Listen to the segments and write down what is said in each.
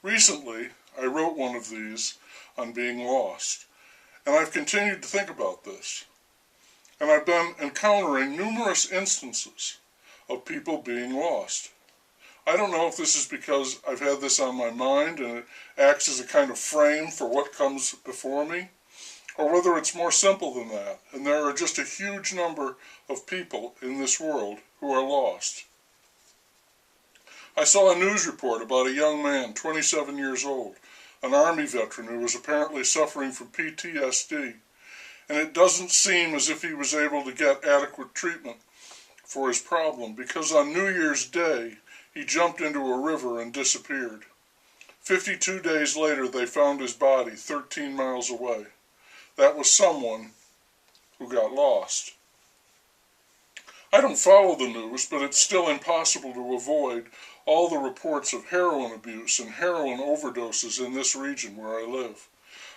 Recently, I wrote one of these on being lost, and I've continued to think about this. And I've been encountering numerous instances of people being lost. I don't know if this is because I've had this on my mind and it acts as a kind of frame for what comes before me, or whether it's more simple than that, and there are just a huge number of people in this world who are lost. I saw a news report about a young man, 27 years old, an Army veteran who was apparently suffering from PTSD, and it doesn't seem as if he was able to get adequate treatment for his problem because on New Year's Day he jumped into a river and disappeared. 52 days later they found his body 13 miles away. That was someone who got lost. I don't follow the news, but it's still impossible to avoid all the reports of heroin abuse and heroin overdoses in this region where I live.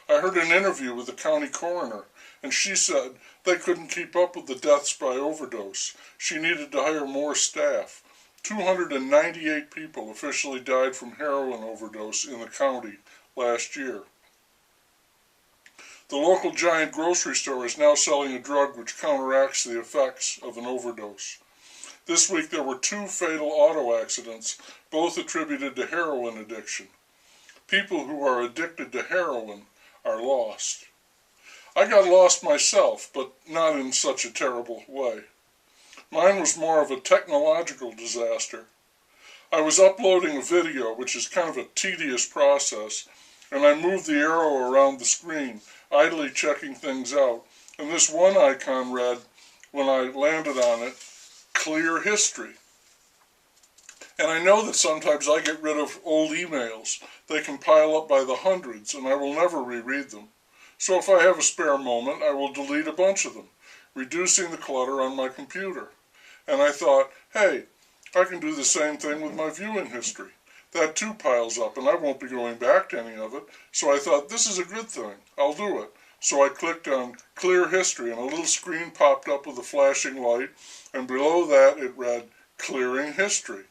I heard an interview with the county coroner, and she said they couldn't keep up with the deaths by overdose. She needed to hire more staff. 298 people officially died from heroin overdose in the county last year. The local giant grocery store is now selling a drug which counteracts the effects of an overdose. This week there were 2 fatal auto accidents, both attributed to heroin addiction. People who are addicted to heroin are lost. I got lost myself, but not in such a terrible way. Mine was more of a technological disaster. I was uploading a video, which is kind of a tedious process, and I moved the arrow around the screen, idly checking things out, and this one icon read, when I landed on it, clear history. And I know that sometimes I get rid of old emails. They can pile up by the hundreds, and I will never reread them. So if I have a spare moment, I will delete a bunch of them, reducing the clutter on my computer. And I thought, hey, I can do the same thing with my viewing history. That too piles up, and I won't be going back to any of it. So I thought, this is a good thing. I'll do it. So I clicked on Clear History, and a little screen popped up with a flashing light, and below that it read, Clearing History.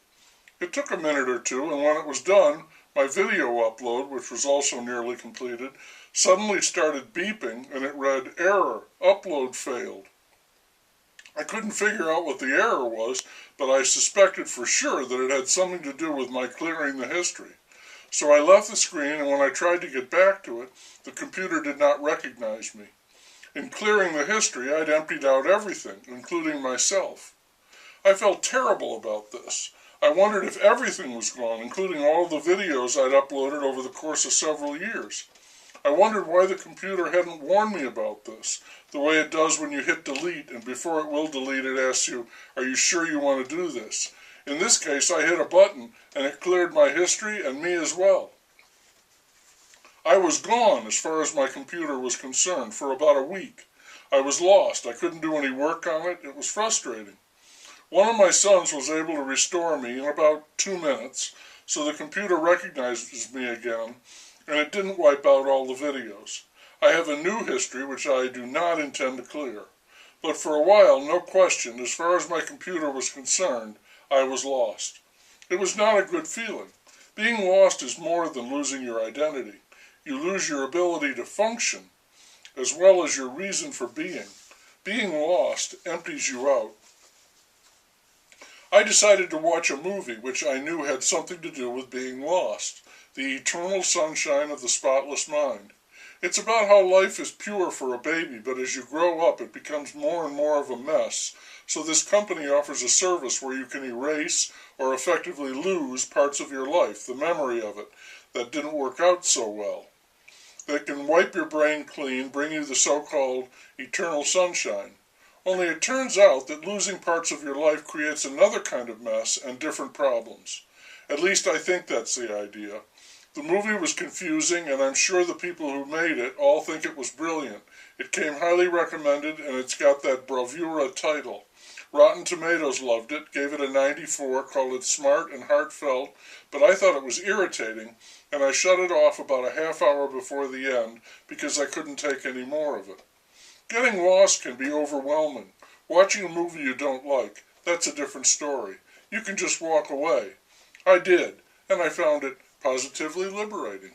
It took a minute or two, and when it was done, my video upload, which was also nearly completed, suddenly started beeping, and it read, Error, upload failed. I couldn't figure out what the error was, but I suspected for sure that it had something to do with my clearing the history. So I left the screen, and when I tried to get back to it, the computer did not recognize me. In clearing the history, I'd emptied out everything, including myself. I felt terrible about this. I wondered if everything was gone, including all the videos I'd uploaded over the course of several years. I wondered why the computer hadn't warned me about this, the way it does when you hit delete, and before it will delete it asks you, are you sure you want to do this? In this case, I hit a button, and it cleared my history and me as well. I was gone as far as my computer was concerned for about a week. I was lost. I couldn't do any work on it. It was frustrating. One of my sons was able to restore me in about 2 minutes, so the computer recognizes me again, and it didn't wipe out all the videos. I have a new history which I do not intend to clear. But for a while, no question, as far as my computer was concerned, I was lost. It was not a good feeling. Being lost is more than losing your identity. You lose your ability to function, as well as your reason for being. Being lost empties you out. I decided to watch a movie which I knew had something to do with being lost, The Eternal Sunshine of the Spotless Mind. It's about how life is pure for a baby, but as you grow up it becomes more and more of a mess. So this company offers a service where you can erase or effectively lose parts of your life, the memory of it, that didn't work out so well. They can wipe your brain clean, bring you the so-called eternal sunshine. Only it turns out that losing parts of your life creates another kind of mess and different problems. At least I think that's the idea. The movie was confusing, and I'm sure the people who made it all think it was brilliant. It came highly recommended, and it's got that bravura title. Rotten Tomatoes loved it, gave it a 94, called it smart and heartfelt, but I thought it was irritating, and I shut it off about a half hour before the end because I couldn't take any more of it. Getting lost can be overwhelming. Watching a movie you don't like, that's a different story. You can just walk away. I did, and I found it positively liberating.